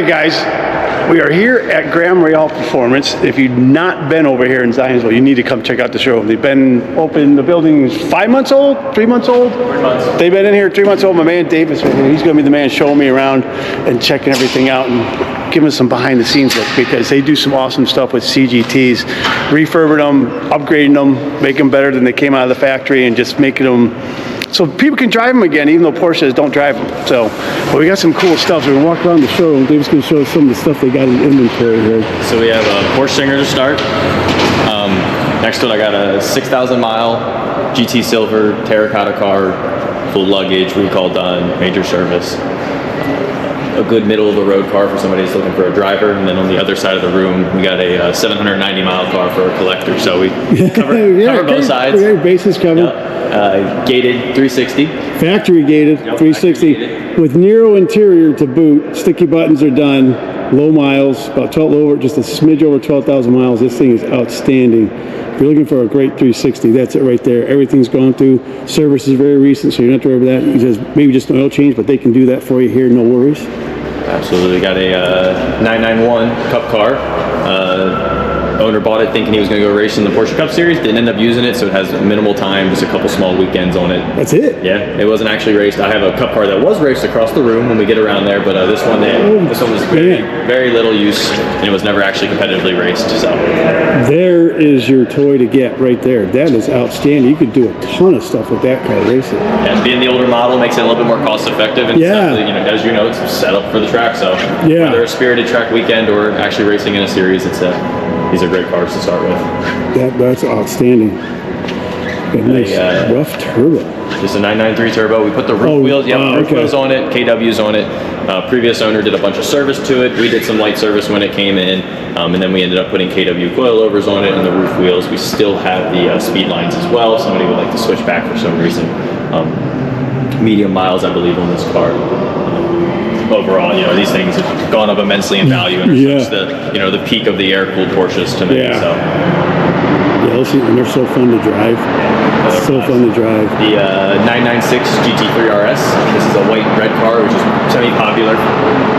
right, guys, we are here at Rahal Performance. If you've not been over here in Zionsville, you need to come check out the showroom. They've been open, the building's 5 months old, 3 months old? 3 months. They've been in here 3 months old. My man Davis, he's going to be the man showing me around and checking everything out and giving us some behind the scenes look, because they do some awesome stuff with CGTs, refurbing them, upgrading them, making them better than they came out of the factory, and just making them so people can drive them again, even though Porsches don't drive them. So, but we got some cool stuff. So we're going to walk around the showroom. Dave's going to show us some of the stuff they got in inventory here. So we have a Porsche Singer to start. Next to it, I got a 6,000 mile GT Silver terracotta car, full luggage, recall done, major service. A good middle of the road car for somebody who's looking for a driver. And then on the other side of the room, we got a 790 mile car for a collector. So we cover both sides. Yeah, bases covered. Gated 360. Factory gated, 360. Gated. With Nero interior to boot. Sticky buttons are done. Low miles, about 12 over, just a smidge over 12,000 miles. This thing is outstanding. If you're looking for a great 360, that's it right there. Everything's gone through. Service is very recent, so you don't have to worry about that. He says maybe just an oil change, but they can do that for you here, no worries. Absolutely. Got a 991 Cup car. Owner bought it thinking he was going to go race in the Porsche Cup Series. Didn't end up using it, so it has minimal time, just a couple small weekends on it. That's it? Yeah, it wasn't actually raced. I have a Cup car that was raced across the room when we get around there, but this one was very little use, and it was never actually competitively raced. So there is your toy to get right there. That is outstanding. You could do a ton of stuff with that car racing. Yeah, being the older model makes it a little bit more cost effective, and as you know, it's set up for the track. So whether a spirited track weekend or actually racing in a series, these are great cars to start with. That's outstanding. A nice rough turbo. Just a 993 turbo. We put the roof wheels. Roof wheels on it. KWs on it. Previous owner did a bunch of service to it. We did some light service when it came in, and then we ended up putting KW coilovers on it and the roof wheels. We still have the speed lines as well. If somebody would like to switch back for some reason. Medium miles, I believe, on this car. Overall, these things have gone up immensely in value, and are such the peak of the air-cooled Porsches to me. Yeah. So. And they're so fun to drive. So fun to drive. The 996 GT3 RS. This is a white and red car, which is semi-popular.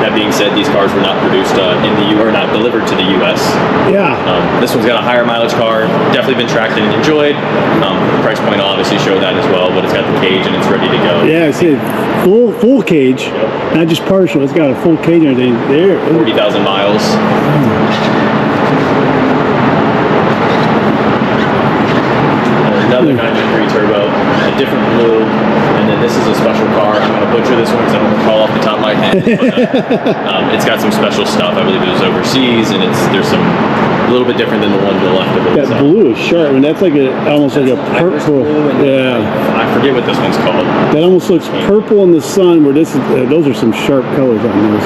That being said, these cars were not produced not delivered to the U.S. Yeah. This one's got a higher mileage car. Definitely been tracked and enjoyed. The price point will obviously show that as well, but it's got the cage and it's ready to go. Yeah, it's a full cage, not just partial. It's got a full cage and everything there. 40,000 miles. Another 993 turbo, a different blue, and then this is a special car. I'm going to butcher this one because I don't recall off the top of my head. But, it's got some special stuff. I believe it was overseas, and there's some a little bit different than the one to the left of it. That blue is sharp, and that's like almost like a purple. I forget what this one's called. That almost looks purple in the sun. Where those are some sharp colors on those.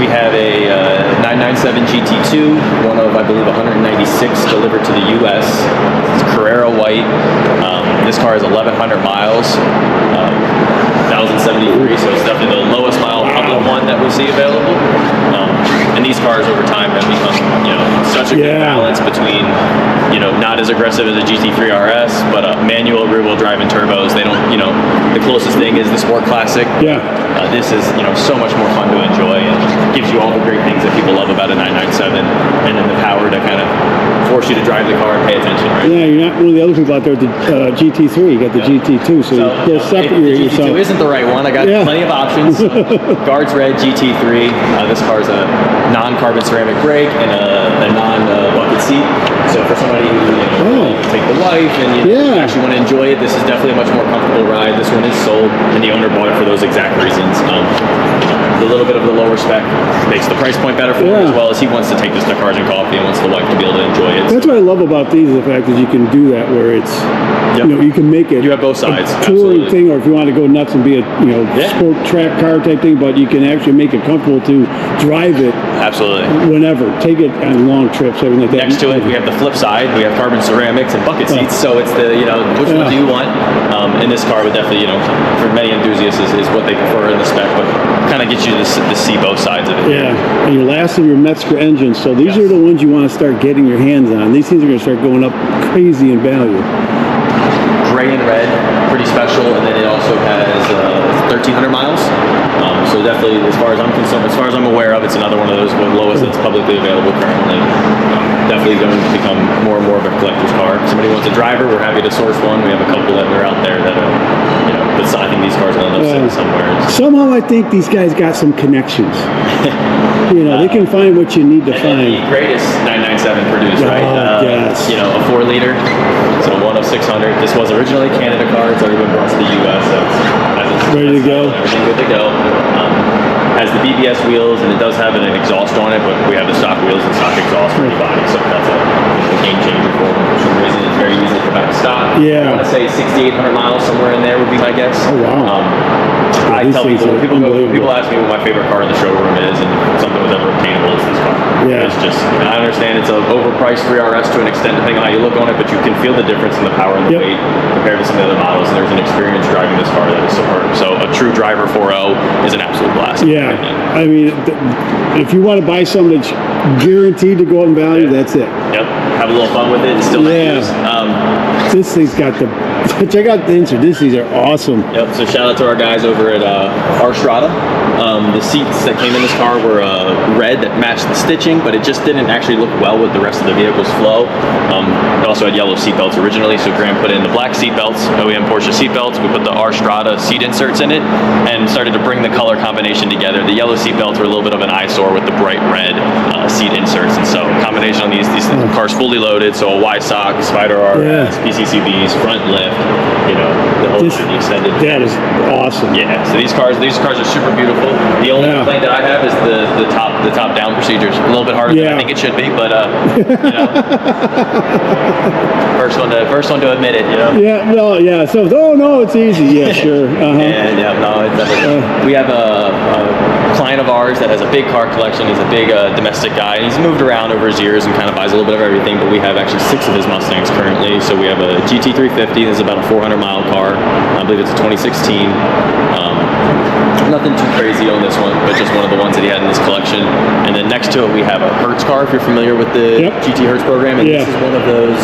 We have a 997 GT2, one of, I believe, 196 delivered to the U.S. It's Carrera white. This car is 1,100 miles, 1,073, so it's definitely the lowest mile public one that we see available. And these cars over time have become, such a good balance between, not as aggressive as a GT3 RS, but manual rear-wheel drive and turbos. They don't, the closest thing is the Sport Classic. Yeah. This is, so much more fun to enjoy and gives you all the great things that people love about a 997, and then the power to kind of force you to drive the car and pay attention, right? Yeah, you're not one of the other people out there with the GT3. You got the GT2, so you separate yourself. The GT2 isn't the right one. I got plenty of options. Guards Red GT3. This car's a non-carbon ceramic brake and a non-bucket seat. So for somebody who take the wife and actually want to enjoy it, this is definitely a much more comfortable ride. This one is sold, and the owner bought it for those exact reasons. A little bit of the lower spec makes the price point better for him, as well as he wants to take this to Cars and Coffee and wants the wife to be able to enjoy it. That's what I love about these, the fact that you can do that where it's, you can make it. You have both sides. A touring thing, or if you want to go nuts and be a sport track car type thing, but you can actually make it comfortable to drive it. Absolutely. Whenever. Take it on long trips, everything like that. Next to it, we have the flip side. We have carbon ceramics and bucket seats, so it's the, which one do you want? And this car would definitely, for many enthusiasts is what they prefer in the spec, but kind of gets you to see both sides of it. Yeah, and your last of your Metzger engines. So these are the ones you want to start getting your hands on. These things are going to start going up crazy in value. Gray and red, pretty special, and then it also has 1,300 miles. So definitely definitely, as far as I'm concerned, as far as I'm aware of, it's another one of those, the lowest that's publicly available currently. Definitely going to become more and more of a collector's car. If somebody wants a driver, we're happy to source one. We have a couple that are out there that are, but I think these cars will end up sitting somewhere. Somehow I think these guys got some connections. They can find what you need to find. The greatest 997 produced, right? Yes. A 4-liter, so one of 600. This was originally a Canada car. It's already been brought to the U.S., so it's ready to go. Everything good to go. Has the BBS wheels, and it does have an exhaust on it, but we have the stock wheels and stock exhaust for the body, so that's a game changer for them. For some reason, it's very easy to come back to stock. Yeah. I want to say 6,800 miles, somewhere in there would be my guess. Oh, wow. I tell people, people ask me what my favorite car in the showroom is, and something was ever obtainable is this car. Yeah. It's just, I understand it's an overpriced 3RS to an extent, depending on how you look on it, but you can feel the difference in the power and the weight compared to some of the other models, and there's an experience driving this car that is superb. So a true driver 4.0 is an absolute blast. Yeah, I mean, if you want to buy something that's guaranteed to go up in value, that's it. Yep, have a little fun with it. It's still nice. This thing's got the, check out the insert. These are awesome. Yep, so shout out to our guys over at our Strada. The seats that came in this car were red that matched the stitching, but it just didn't actually look well with the rest of the vehicle's flow. It also had yellow seat belts originally, so Graham put in the black seat belts, OEM Porsche seat belts. We put the our Strada seat inserts in it and started to bring the color combination together. The yellow seat belts were a little bit of an eyesore with the bright red seat inserts, and so combination on these cars fully loaded, so a Y-Sock, Spider RS, PCCBs, front lift, the whole extended. That is awesome. Yeah, so these cars are super beautiful. The only complaint that I have is the top down procedures. A little bit harder than I think it should be, but first one to admit it. Yeah, no, yeah. So no, it's easy. Yeah, sure. We have a client of ours that has a big car collection. He's a big domestic guy, and he's moved around over his years and kind of buys a little bit of everything. But we have actually 6 of his Mustangs currently. So we have a GT350. This is about a 400-mile car. I believe it's a 2016. Nothing too crazy on this one, but just one of the ones that he had in his collection. And then next to it, we have a Hertz car, if you're familiar with the GT Hertz program. And this is one of those,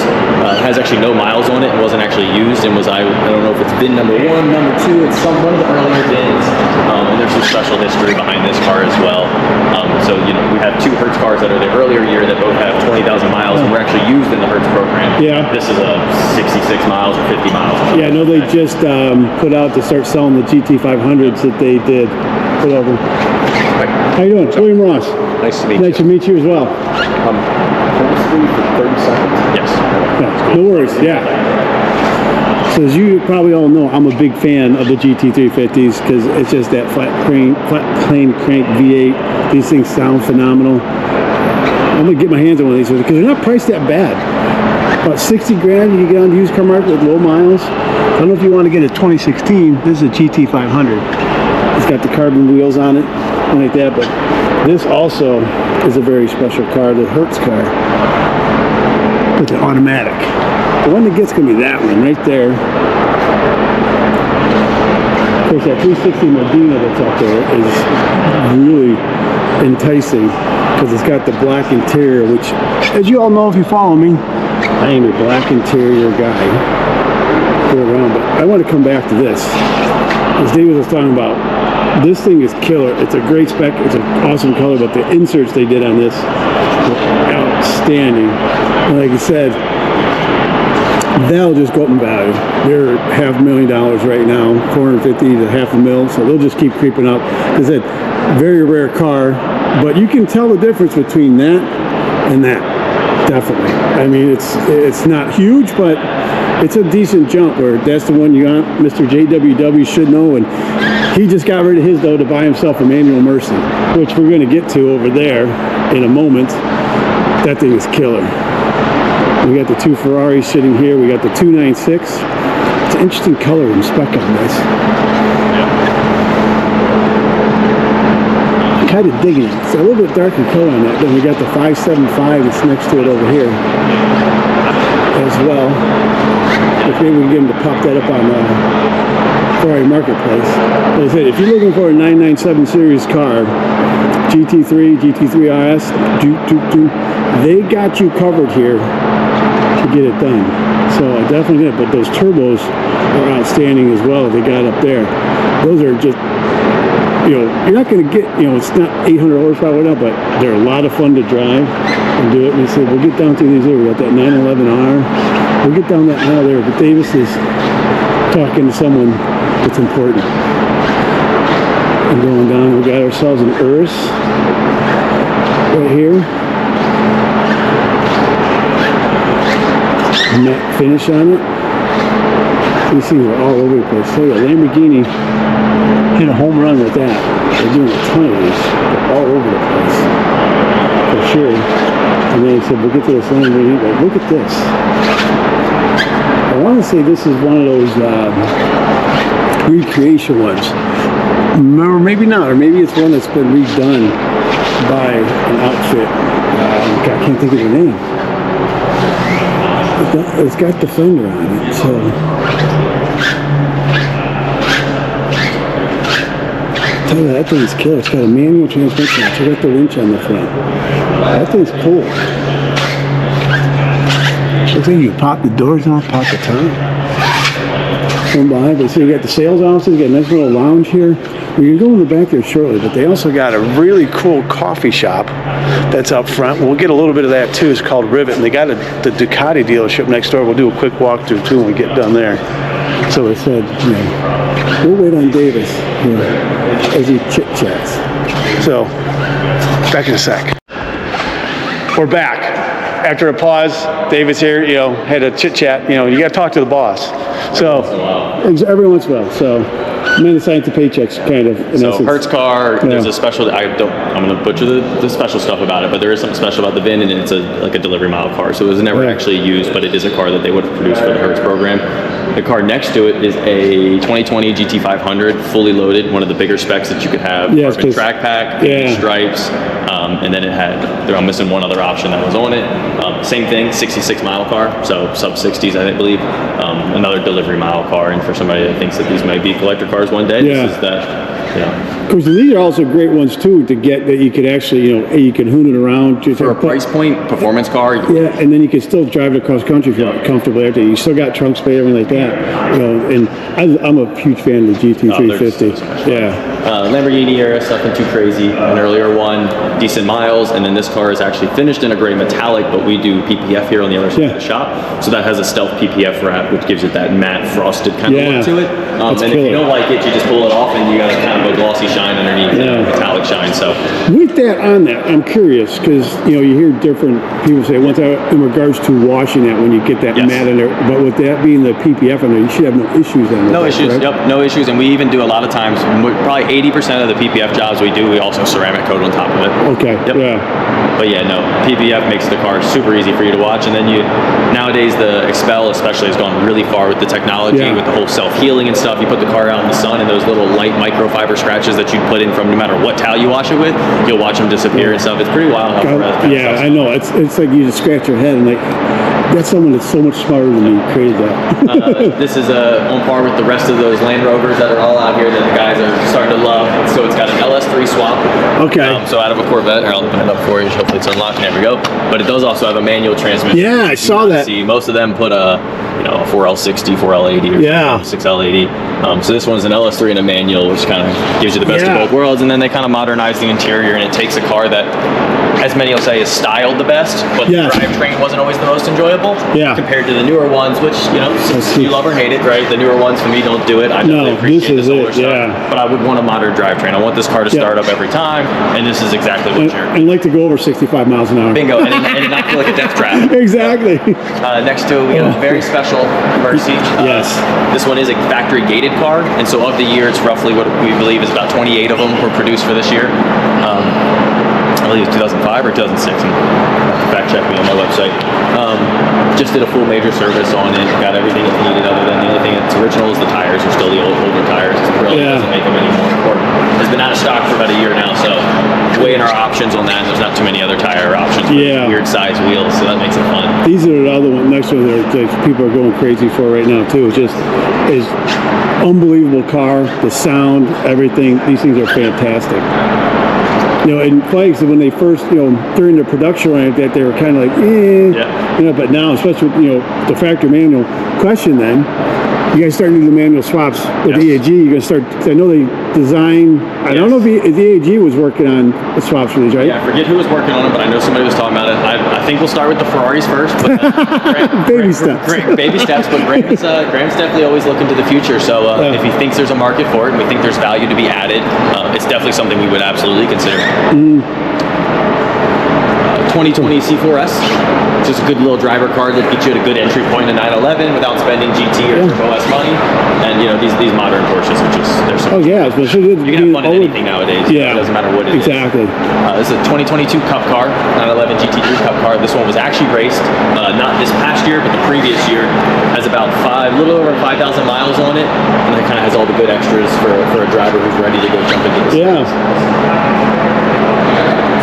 has actually no miles on it. It wasn't actually used, and was, I don't know if it's VIN number 1, number 2, it's one of the earlier VINs. And there's some special history behind this car as well. So, we have 2 Hertz cars that are the earlier year that both have 20,000 miles and were actually used in the Hertz program. Yeah. This is a 66 miles or 50 miles. Yeah, I know they just put out to start selling the GT500s that they did. Put over. How you doing? William Ross. Nice to meet you. Nice to meet you as well. Can I stay for 30 seconds? Yes. Yeah, no worries. Yeah. So as you probably all know, I'm a big fan of the GT350s because it's just that flat plane crank V8. These things sound phenomenal. I'm gonna get my hands on one of these because they're not priced that bad. About 60 grand you can get on the used car market with low miles. I don't know if you want to get a 2016. This is a GT500. It's got the carbon wheels on it, like that, but this also is a very special car, the Hertz car, with the automatic. The one that gets going to be that one right there. Of course, that 360 Modena that's up there is really enticing because it's got the black interior, which, as you all know if you follow me, I am a black interior guy. Go around, but I want to come back to this. As David was talking about, this thing is killer. It's a great spec. It's an awesome color, but the inserts they did on this were outstanding. And like I said, they'll just go up in value. They're $500,000 right now, 450 to $500,000, so they'll just keep creeping up. Because it's a very rare car, but you can tell the difference between that and that. Definitely. I mean, it's not huge, but it's a decent jump. Where that's the one you want. Mr. JWW should know, and he just got rid of his though to buy himself a manual Mercy, which we're going to get to over there in a moment. That thing is killer. We got the 2 Ferraris sitting here. We got the 296. It's an interesting color and spec on this. Kind of digging it. It's a little bit darker color on that. Then we got the 575 that's next to it over here as well. If maybe we can get them to pop that up on Ferrari Marketplace. Like I said, if you're looking for a 997 series car, GT3, GT3 RS, they got you covered here to get it done. So I definitely did. But those turbos are outstanding as well. They got up there. Those are just you're not going to get, it's not 800 horsepower now, but they're a lot of fun to drive and do it. And they said, we'll get down to these here. We got that 911R. We'll get down that aisle there. But Davis is talking to someone that's important. And going down, we got ourselves an Urus right here. Matte finish on it. These things are all over the place. So yeah, Lamborghini hit a home run with that. They're doing a ton of these. They're all over the place. For sure. And then he said, we'll get to this Lamborghini. Like, look at this. I want to say this is one of those recreation ones. Or maybe not. Or maybe it's one that's been redone by an outfit. I can't think of the name. It's got the fender on it, so. Tell you that thing's killer. It's got a manual transmission. Check out the winch on the front. That thing's cool. Looks like you can pop the doors off, pop the top. Come by, but see, you got the sales offices. You got a nice little lounge here. We're going to go in the back there shortly, but they also got a really cool coffee shop that's up front. We'll get a little bit of that too. It's called Rivet, and they got the Ducati dealership next door. We'll do a quick walkthrough too when we get done there. So I said, we'll wait on Davis as he chit-chats. So, back in a sec. We're back. After a pause, Davis here, had a chit-chat. You got to talk to the boss. So, every once in a while. So, I'm assigned to paychecks, kind of. In essence. Hertz car, there's a special. I'm going to butcher the special stuff about it, but there is something special about the VIN, and it's like a delivery mile car. So it was never actually used, but it is a car that they would have produced for the Hertz program. The car next to it is a 2020 GT500, fully loaded, one of the bigger specs that you could have. Yes, carbon track pack, stripes, and then it had. I'm missing one other option that was on it. Same thing, 66 mile car, so sub 60s, I believe. Another delivery mile car, and for somebody that thinks that these might be collector cars one day, this is that. Of course, these are also great ones too to get that you could actually, you can hoon it around. For a price point, performance car. Yeah, and then you can still drive it across country if you're comfortable. Everything. You still got trunk space, everything like that. And I'm a huge fan of the GT350. Lamborghini Urus, nothing too crazy. An earlier one, decent miles, and then this car is actually finished in a gray metallic, but we do PPF here on the other side of the shop. So that has a stealth PPF wrap, which gives it that matte frosted kind of look to it. And if you don't like it, you just pull it off, and you got kind of a glossy shine underneath, metallic shine. So with that on that, I'm curious because you hear different people say in regards to washing that when you get that matte in there. But with that being the PPF in there, you should have no issues on that. No issues. Correct? Yep, no issues. And we even do a lot of times, probably 80% of the PPF jobs we do, we also ceramic coat on top of it. Okay. Yep. Yeah. But PPF makes the car super easy for you to watch. And then nowadays the Expel especially has gone really far with the technology, with the whole self-healing and stuff. You put the car out in the sun, and those little light microfiber scratches that you put in from no matter what towel you wash it with, you'll watch them disappear and stuff. It's pretty wild how I know. It's like you just scratch your head and that's someone that's so much smarter than me created that. This is on par with the rest of those Land Rovers that are all out here that the guys are starting to love. So it's got an LS3 swap. Okay. So out of a Corvette, I'll open it up for you. Hopefully it's unlocked. There we go. But it does also have a manual transmission. Yeah, I saw that. See, most of them put a 4L60, 4L80, or 6L80. So this one's an LS3 and a manual, which kind of gives you the best of both worlds. And then they kind of modernize the interior, and it takes a car that, as many will say, is styled the best, but the drivetrain wasn't always the most enjoyable compared to the newer ones, which, you love or hate it, right? The newer ones for me don't do it. I definitely appreciate this older stuff, but I would want a modern drivetrain. I want this car to start up every time, and this is exactly what you're... And like to go over 65 miles an hour. Bingo, and not feel like a death trap. Exactly. Next to it, we got a very special Mercy. This one is a factory gated car, and so of the year, it's roughly what we believe is about 28 of them were produced for this year. I believe it's 2005 or 2006. Fact check me on my website. Just did a full major service on it. Got everything it needed, other than the only thing that's original is the tires are still the older tires. Pirelli doesn't make them anymore. Or has been out of stock for about a year now, so weighing our options on that. There's not too many other tire options. Weird size wheels, so that makes it fun. These are the other one next one that people are going crazy for right now too. It's just unbelievable car, the sound, everything. These things are fantastic. And flags when they first, during the production run, that they were kind of like, but now, especially with, the factory manual, question then, You guys starting to do the manual swaps with Yes. EAG. You're going to start, I know they design, I don't know if EAG was working on the swaps for these, right? Yeah, I forget who was working on it, but I know somebody was talking about it. I think we'll start with the Ferraris first. But Baby steps. Baby steps, but Graham's definitely always looking to the future. So if he thinks there's a market for it and we think there's value to be added, it's definitely something we would absolutely consider. 2020 C4S, just a good little driver car that gets you at a good entry point in 911 without spending GT or Turbo S money. And you know these modern Porsches are just they're so especially you can have fun in anything nowadays. Yeah, it doesn't matter what it is. Exactly. This is a 2022 Cup car, 911 GT3 Cup car. This one was actually raced not this past year, but the previous year. Has about a little over 5,000 miles on it, and it kind of has all the good extras for a driver who's ready to go jump into the series.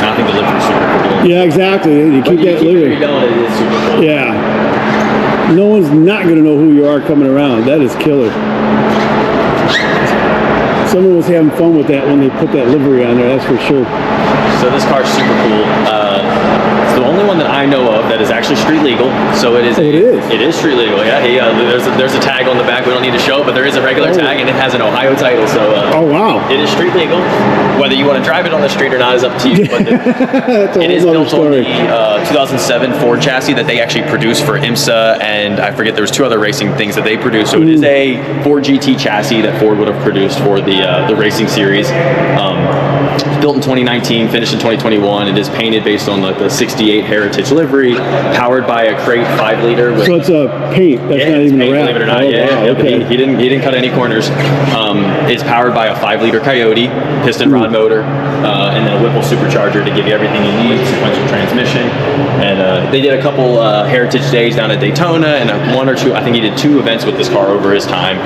I think the livery's super cool. Yeah, exactly. You keep that livery. It is super cool. Yeah. No one's not going to know who you are coming around. That is killer. Someone was having fun with that when they put that livery on there, that's for sure. So this car's super cool. It's the only one that I know of that is actually street legal. So it is. It is? It is street legal. Yeah. There's a tag on the back. We don't need to show it, but there is a regular tag, and it has an Ohio title. So. Oh wow. It is street legal. Whether you want to drive it on the street or not is up to you. But it is built on the 2007 Ford chassis that they actually produced for IMSA, and I forget there was 2 other racing things that they produced. So it is a Ford GT chassis that Ford would have produced for the racing series. Built in 2019, finished in 2021. It is painted based on the 68 Heritage livery, powered by a crate 5-liter. So it's a paint. That's not even a wrap. Believe it or not, but he didn't cut any corners. It's powered by a 5-liter Coyote piston rod motor, and then a Whipple supercharger to give you everything you need. Sequential transmission, and they did a couple Heritage days down at Daytona, and 1 or 2. I think he did 2 events with this car over his time.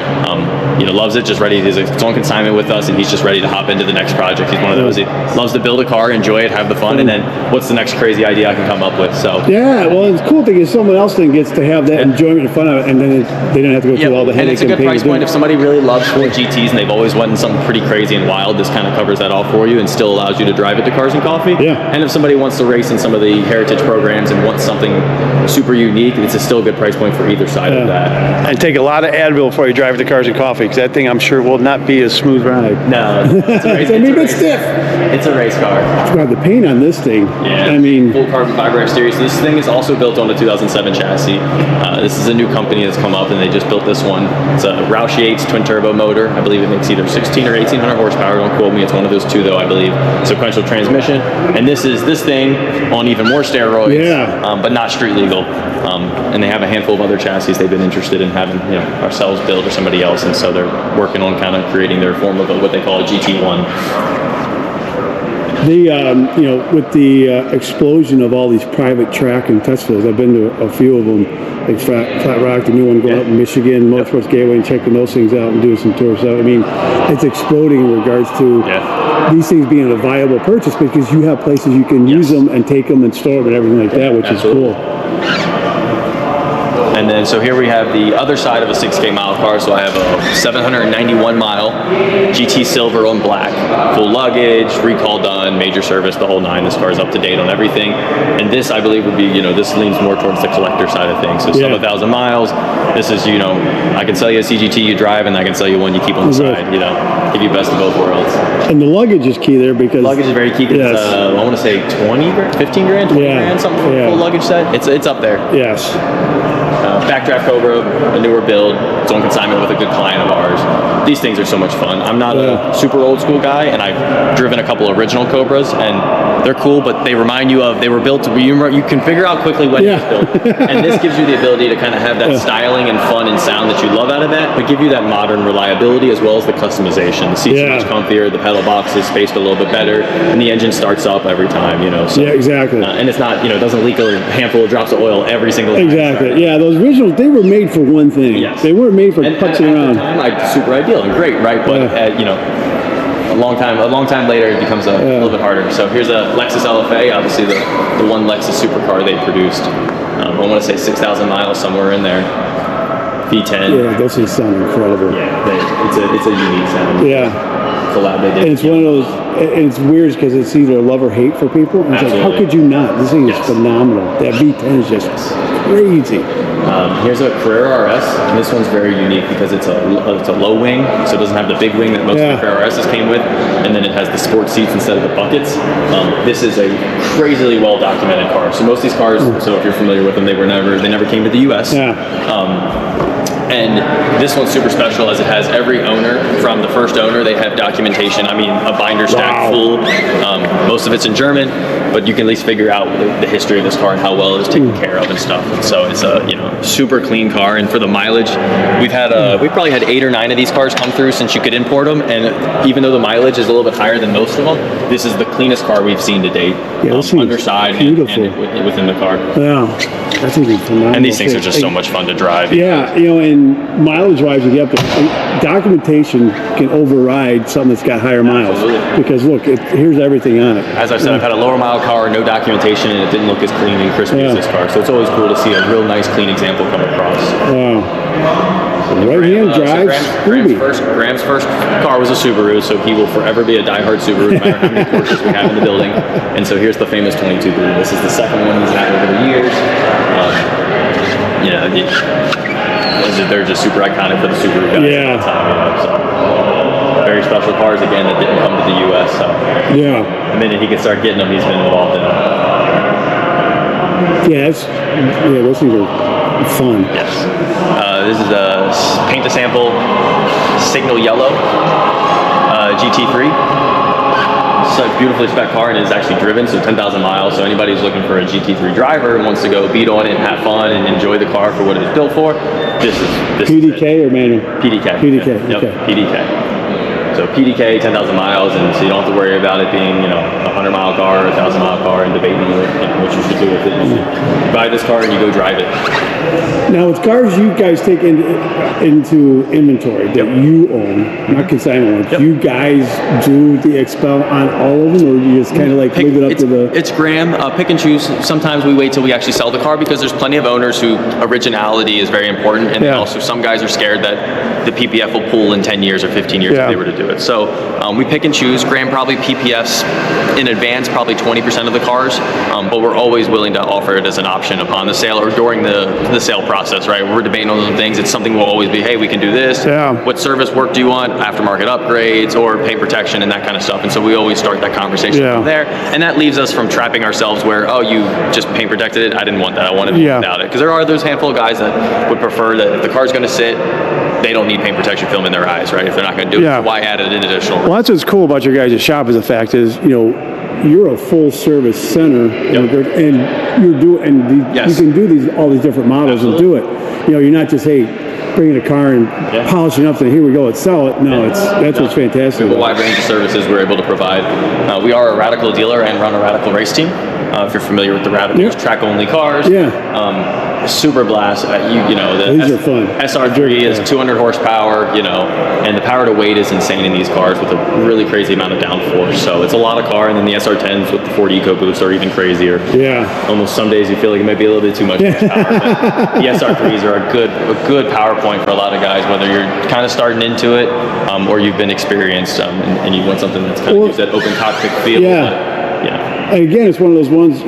Loves it. Just ready. He's on consignment with us, and he's just ready to hop into the next project. He's one of those. He loves to build a car, enjoy it, have the fun, and then what's the next crazy idea I can come up with? So yeah, well, it's cool thing is someone else then gets to have that enjoyment and fun of it, and then they don't have to go through all the and headache. it's a good price point. If somebody really loves Ford GTs and they've always wanted something pretty crazy and wild, this kind of covers that all for you and still allows you to drive it to Cars and Coffee. Yeah. And if somebody wants to race in some of the Heritage programs and wants something super unique, it's still a good price point for either side of that. And take a lot of Advil before you drive to Cars and Coffee, because that thing I'm sure will not be a smooth ride. No, it's a race. It's stiff. It's a race car. God, the paint on this thing. Yeah. I mean, full carbon fiber exterior. So this thing is also built on a 2007 chassis. This is a new company that's come up, and they just built this one. It's a Roush Yates twin turbo motor. I believe it makes either 16 or 1800 horsepower. Don't quote me. It's one of those 2 though, I believe. Sequential transmission, and this is this thing on even more steroids. Yeah. But not street legal. And they have a handful of other chassis they've been interested in having, ourselves build or somebody else, and so they're working on kind of creating their form of what they call a GT1. With the explosion of all these private track and test fields, I've been to a few of them, like Flat Rock, the new one going up in Michigan, Motorsports Gateway, and checking those things out and doing some tours. So, I mean, it's exploding in regards to these things being a viable purchase, because you have places you can use them and take them and store them and everything like that, which is cool. And then, so here we have the other side of a 6K mile car. So I have a 791 mile GT Silver on black, full luggage, recall done, major service, the whole 9. This car is up to date on everything. And this, I believe, would be, this leans more towards the collector side of things. So sub 1,000 miles. This is, I can sell you a CGT you drive, and I can sell you one you keep on the side. Give you best of both worlds. And the luggage is key there, because luggage is very key. Yes. I want to say 20 grand, 15 grand, 20 grand, something for a full luggage set. It's up there. Yes. Backdraft Cobra, a newer build. It's on consignment with a good client of ours. These things are so much fun. I'm not a super old school guy, and I've driven a couple original Cobras, and they're cool, but they remind you of, they were built to be, you can figure out quickly when it was built. And this gives you the ability to kind of have that styling and fun and sound that you love out of that, but give you that modern reliability as well as the customization. The seats are much comfier, the pedal box is spaced a little bit better, and the engine starts up every time, So, exactly. And it's not, it doesn't leak a handful of drops of oil every single time. Exactly. Yeah, those originals, they were made for one thing. Yes. They weren't made for putzing around. At the time, super ideal and great, right? But a long time later, it becomes a little bit harder. So here's a Lexus LFA, obviously the one Lexus supercar they produced. I want to say 6,000 miles, somewhere in there. V10. Yeah, those things sound incredible. Yeah, it's a unique sound. Yeah. Collab they did. And it's one of those, and it's weird because it's either love or hate for people. And it's like, how could you not? This thing is phenomenal. That V10 is just crazy. Here's a Carrera RS. And this one's very unique because it's a low wing, so it doesn't have the big wing that most of the Carrera RSs came with, and then it has the sport seats instead of the buckets. This is a crazily well documented car. So most of these cars, so if you're familiar with them, they never came to the U.S. And this one's super special as it has every owner from the first owner. They have documentation. I mean, a binder stack full. Most of it's in German, but you can at least figure out the history of this car and how well it was taken care of and stuff. And so it's a super clean car. And for the mileage, we've probably had 8 or 9 of these cars come through since you could import them. And even though the mileage is a little bit higher than most of them, this is the cleanest car we've seen to date. Underside and within the car. Yeah, that's even phenomenal. And these things are just so much fun to drive. Yeah, and mileage-wise, you have to, documentation can override something that's got higher miles. Absolutely. Because look, here's everything on it. As I've said, I've had a lower mile car, no documentation, and it didn't look as clean and crispy as this car. So it's always cool to see a real nice, clean example come across. Right-hand drive, Graham's first car was a Subaru, so he will forever be a diehard Subaru, no matter how many Porsches we have in the building. And so here's the famous 22 Blue. This is the second one he's had over the years. They're just super iconic for the Subaru guys at the time. So very special cars again that didn't come to the U.S. So the minute he could start getting them, he's been involved in them. Those things are fun. Yes. This is a paint to sample Signal Yellow GT3. It's a beautifully spec car and is actually driven, so 10,000 miles. So anybody who's looking for a GT3 driver and wants to go beat on it and have fun and enjoy the car for what it's built for, this PDK or manual? PDK. PDK. Yep, Okay. PDK. So PDK, 10,000 miles, and so you don't have to worry about it being, a 100-mile car or a 1,000-mile car and debating what you should do with it. You buy this car and you go drive it. Now, with cars you guys take into inventory that you own, not consignment ones, you guys do the expel on all of them, or you just kind of like leave it up to the... It's Graham, pick and choose. Sometimes we wait till we actually sell the car because there's plenty of owners who originality is very important, and also some guys are scared that the PPF will pull in 10 years or 15 years if they were to do it. So we pick and choose. Graham probably PPFs in advance, probably 20% of the cars, but we're always willing to offer it as an option upon the sale or during the sale process, right? We're debating on those things. It's something we'll always be, hey, we can do this. What service work do you want? Aftermarket upgrades or paint protection and that kind of stuff. And so we always start that conversation from there. And that leaves us from trapping ourselves where, oh, you just paint protected it. I didn't want that. I wanted it without it. Because there are those handful of guys that would prefer that if the car's going to sit, they don't need paint protection film in their eyes, right? If they're not going to do it, why add it in additional? Well, that's what's cool about your guys' shop is the fact is, you're a full service center, and you can do all these different models and do it. You're not just bringing a car and polishing up and here we go, let's sell it. No, that's what's fantastic. We have a wide range of services we're able to provide. We are a Radical dealer and run a Radical race team. If you're familiar with the Radicals, track-only cars. Super Blast, these are fun. SR3 is 200 horsepower, and the power to weight is insane in these cars with a really crazy amount of downforce. So it's a lot of car, and then the SR10s with the Ford EcoBoost are even crazier. Almost some days you feel like it might be a little bit too much horsepower. But the SR3s are a good power point for a lot of guys, whether you're kind of starting into it or you've been experienced and you want something that's kind of use that open cockpit feel. Again, it's one of those ones,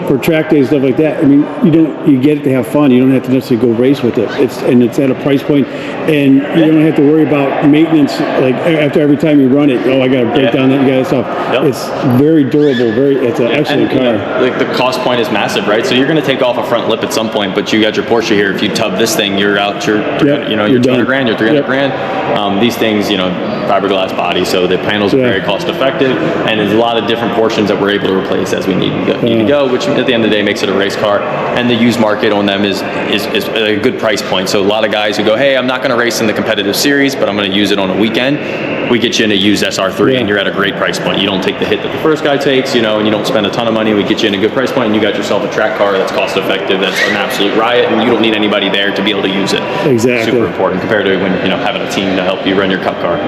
for track days, stuff like that. I mean, you get it to have fun. You don't have to necessarily go race with it. It's at a price point, and you don't have to worry about maintenance. Like after every time you run it, I got to break down that, you got stuff. It's very durable. It's an excellent car. The cost point is massive, right? So you're going to take off a front lip at some point, but you got your Porsche here. If you tub this thing, you're out. You're 200 grand. You're 300 grand. These things, fiberglass body, so the panels are very cost effective, and there's a lot of different portions that we're able to replace as we need to go, which at the end of the day makes it a race car. And the used market on them is a good price point. So a lot of guys who go, hey, I'm not going to race in the competitive series, but I'm going to use it on a weekend. We get you in a used SR3 and you're at a great price point. You don't take the hit that the first guy takes, and you don't spend a ton of money. We get you in a good price point, and you got yourself a track car that's cost effective, that's an absolute riot, and you don't need anybody there to be able to use it. Exactly. Super important compared to when having a team to help you run your cup car.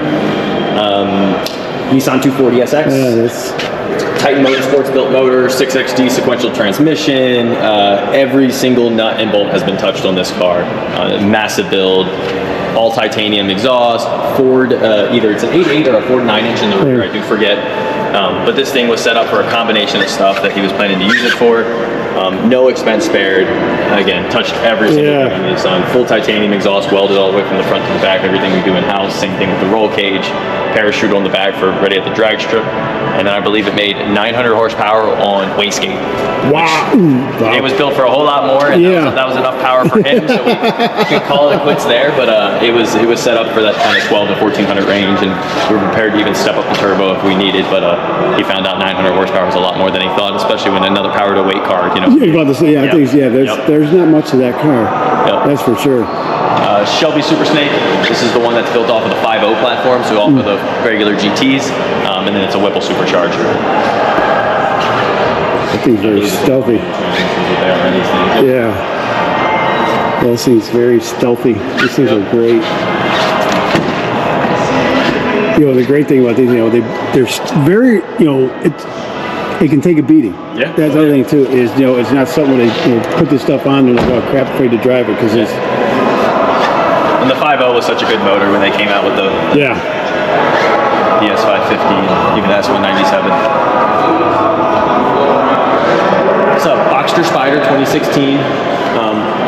Nissan 240 SX. Titan Motorsports built motor, 6XD sequential transmission. Every single nut and bolt has been touched on this car. Massive build, all titanium exhaust. Ford, either it's an 8.8 or a Ford 9-inch in the rear, I do forget. But this thing was set up for a combination of stuff that he was planning to use it for. No expense spared. Again, touched every single thing in this on. Full titanium exhaust, welded all the way from the front to the back. Everything we do in-house. Same thing with the roll cage. Parachute on the back for ready at the drag strip. And then I believe it made 900 horsepower on wastegate. Wow. It was built for a whole lot more, and that was enough power for him, so we could call it quits there. But it was set up for that kind of 12 to 1400 range, and we were prepared to even step up the turbo if we needed. But he found out 900 horsepower was a lot more than he thought, especially when another power to weight car. You know. Yeah, about to say, I think there's not much to that car. That's for sure. Shelby Super Snake. This is the one that's built off of the 5.0 platform, so off of the regular GTs, and then it's a Whipple supercharger. I think very stealthy. Yeah. Those things very stealthy. These things are great. You know, the great thing about these, you know, they're very, you know, they can take a beating. Yeah. That's the other thing too, is, you know, it's not something where they put this stuff on and they're like, oh crap, afraid to drive it, because it's. And the 5.0 was such a good motor when they came out with the ES 550, even the S197. So, Boxster Spider 2016.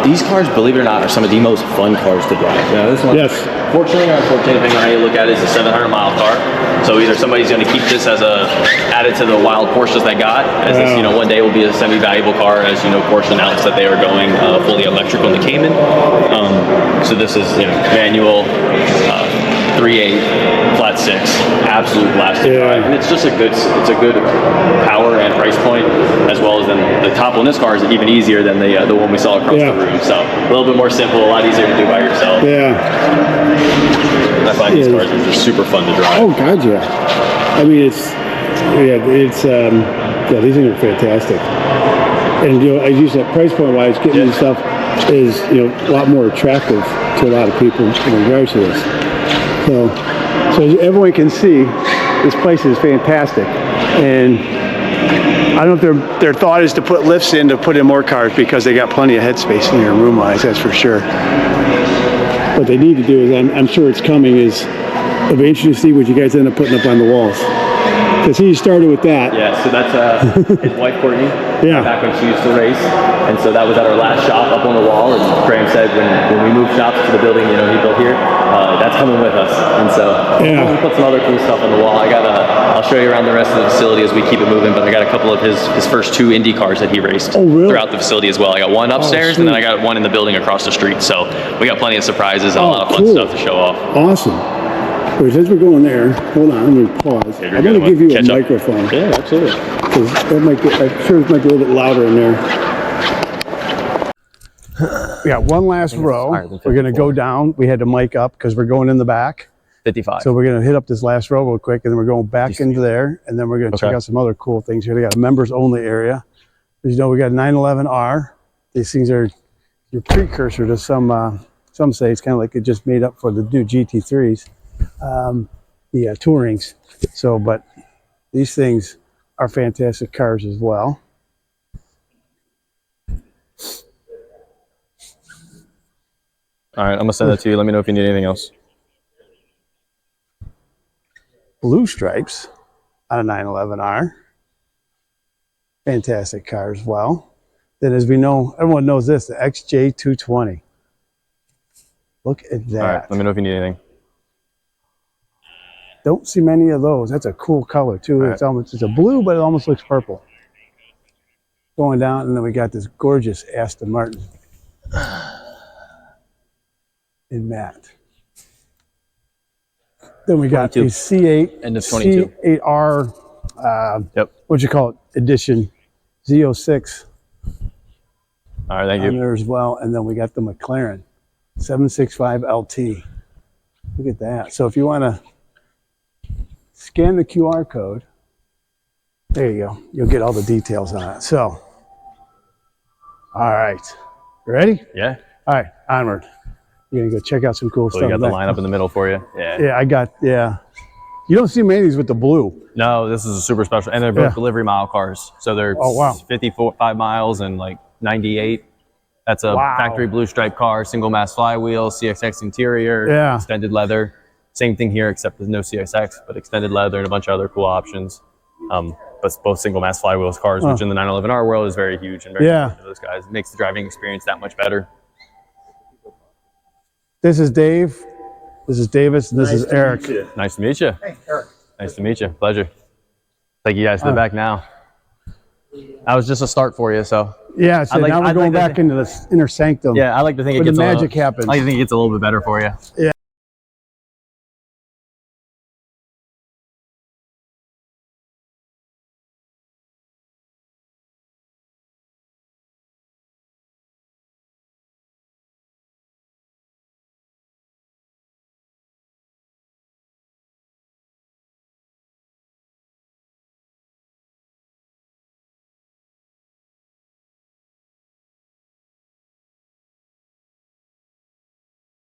These cars, believe it or not, are some of the most fun cars to drive. Now, this one, fortunately or unfortunately, depending on how you look at it, is a 700-mile car. So either somebody's going to keep this as added to the wild Porsches they got, as this, you know, one day will be a semi-valuable car, as you know, Porsche announced that they are going fully electric on the Cayman. So this is, you know, manual, 3.8, flat 6, absolute blast to drive, and it's just a good power and price point, as well as then the top on this car is even easier than the one we saw across the room. So a little bit more simple, a lot easier to do by yourself. I find these cars are just super fun to drive. Oh God, yeah. I mean, these things are fantastic. And you know, as you said, price point wise, getting this stuff is, you know, a lot more attractive to a lot of people in regards to this. So as everyone can see, this place is fantastic. And I don't know if their thought is to put lifts in to put in more cars, because they got plenty of headspace in here room-wise, that's for sure. What they need to do is, I'm sure it's coming, is it'll be interesting to see what you guys end up putting up on the walls. Because he started with that. Yeah, so that's his wife, Courtney, back when she used to race. And so that was at our last shop up on the wall. And Graham said when we moved shops to the building, you know, he built here, that's coming with us. And so we put some other cool stuff on the wall. I'll show you around the rest of the facility as we keep it moving, but I got a couple of his first 2 Indy cars that he raced throughout the facility as well. I got one upstairs, and then I got one in the building across the street. So we got plenty of surprises and a lot of fun stuff to show off. Awesome. Wait, since we're going there, hold on, I'm going to pause. I'm going to give you a microphone. Yeah, absolutely. Because I'm sure it might be a little bit louder in there. We got one last row. We're going to go down. We had to mic up because we're going in the back. 55. So we're going to hit up this last row real quick, and then we're going back into there, and then we're going to check out some other cool things here. They got a members only area. As you know, we got a 911R. These things are your precursor to some say it's kind of like it just made up for the new GT3s. The Tourings. So, but these things are fantastic cars as well. All right, I'm gonna send that to you. Let me know if you need anything else. Blue stripes on a 911R. Fantastic car as well. Then, as we know, everyone knows this, the XJ220. Look at that. All right, let me know if you need anything. Don't see many of those. That's a cool color too. It's almost, it's a blue, but it almost looks purple. Going down, and then we got this gorgeous Aston Martin in matte. Then we got a C8, end of 22. C8R, what you call it, edition, Z06. All right, thank you. There as well, and then we got the McLaren 765 LT. Look at that. So if you want to scan the QR code, there you go. You'll get all the details on it. So, all right, you ready? Yeah. All right, onward. You're gonna go check out some cool stuff. You got the lineup in the middle for you. Yeah, I got. Yeah, you don't see many of these with the blue. No, this is a super special, and they're both delivery mile cars. So they're 55 miles and like 98. That's a factory blue stripe car, single mass flywheel, CXX interior, extended leather. Same thing here, except there's no CXX, but extended leather and a bunch of other cool options. both single mass flywheels cars, which in the 911R world is very huge and very important to those guys. It makes the driving experience that much better. This is Dave. This is Davis. And this is Eric. Nice to meet you. Hey, Eric. Nice to meet you. Pleasure. Take you guys to the back now. That was just a start for you, so. Yeah, so now we're going back into the inner sanctum. Yeah, I like to think where the magic happens. I like to think it gets a little bit better for you. Yeah.